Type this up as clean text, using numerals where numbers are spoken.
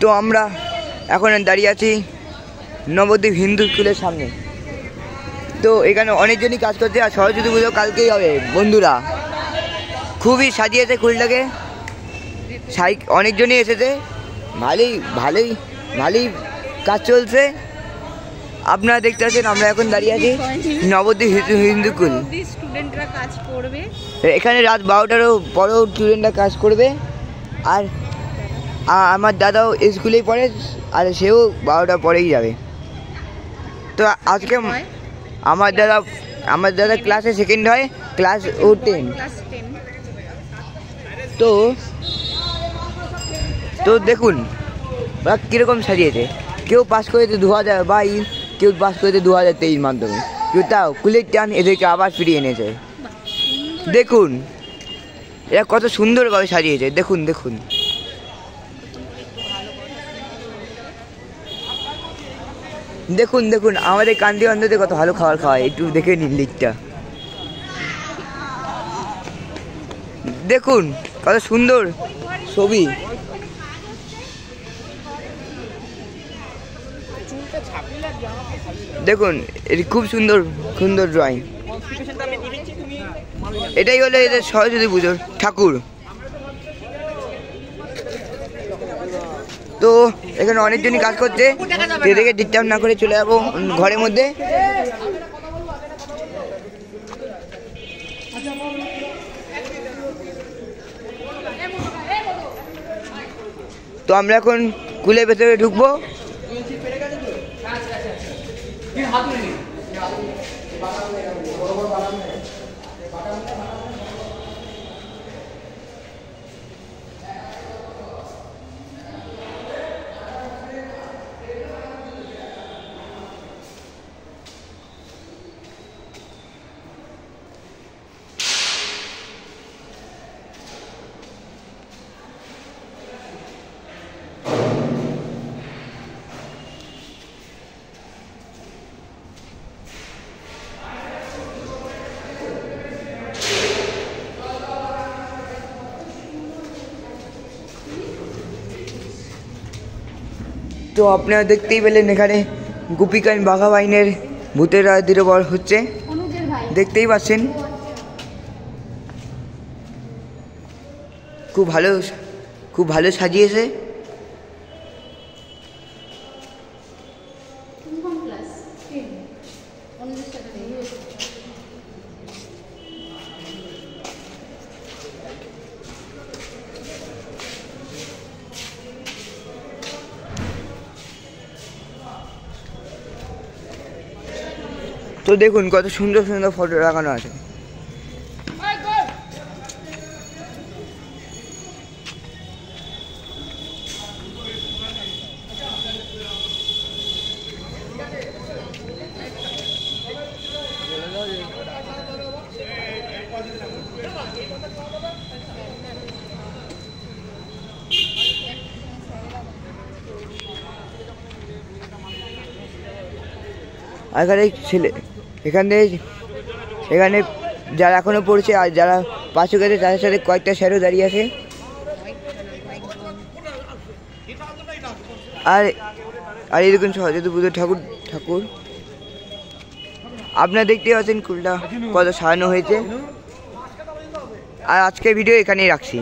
তো আমরা এখন দাঁড়িয়ে আছি নবদ্বীপ হিন্দু স্কুলের সামনে। তো এখানে অনেকজনই কাজ করছে, আর সরস্বতী পুজো কালকেই হবে। বন্ধুরা খুবই সাজিয়েছে স্কুলটাকে, অনেকজনই এসেছে, ভালোই কাজ চলছে। আপনারা দেখতে পাচ্ছেন আমরা এখন দাঁড়িয়ে আছি নবদ্বীপ হিন্দু স্কুল। স্টুডেন্টরা কাজ করবে এখানে রাত 12টারও বড় স্টুডেন্টরা কাজ করবে। আর আমার দাদাও স্কুলেই পড়ে, আর সেও 12টার পরেই যাবে। তো আজকে আমার দাদা ক্লাসে সেকেন্ড হয়, ক্লাস 10। তো দেখুন ওরা কীরকম সাজিয়েছে। কেউ পাস করেছে 2022, কেউ পাস করেছে 2023 মাধ্যমে, কেউ তাও কুলের টান এদেরকে আবার ফিরিয়ে এনেছে। দেখুন এরা কত সুন্দরভাবে সাজিয়েছে। দেখুন দেখুন দেখুন দেখুন আমাদের কান্দি অন্ধতে কত ভালো খাবার খাওয়ায়, একটু দেখে নিন লিখটা। দেখুন কত সুন্দর ছবি। দেখুন এটি খুব সুন্দর সুন্দর ড্রয়িং। এটাই হলো এদের সরস্বতী পুজোর ঠাকুর। তো এখানে অনেকজনই কাজ করছে, এদেরকে ডিস্টার্ব না করে চলে যাবো ঘরের মধ্যে। তো আমরা এখন স্কুলের ভেতরে ঢুকবো। তো আপনারা দেখতেই পেলেন এখানে গোপীকান বাঘা বাইনের ভূতের রায় দিরবর হচ্ছে, দেখতেই পাচ্ছেন। খুব ভালো সাজিয়েছে। তো দেখুন কত সুন্দর সুন্দর ফটো লাগানো আছে। এখানে যারা এখনো পড়ছে আর যারা পাশে গেছে তাদের সাথে কয়েকটা স্যারও দাঁড়িয়ে আছে। আর এরকম সরস্বতী পুজোর ঠাকুর আপনারা দেখতেই পাচ্ছেন স্কুলটা কত সাজানো হয়েছে। আর আজকের ভিডিও এখানেই রাখছি।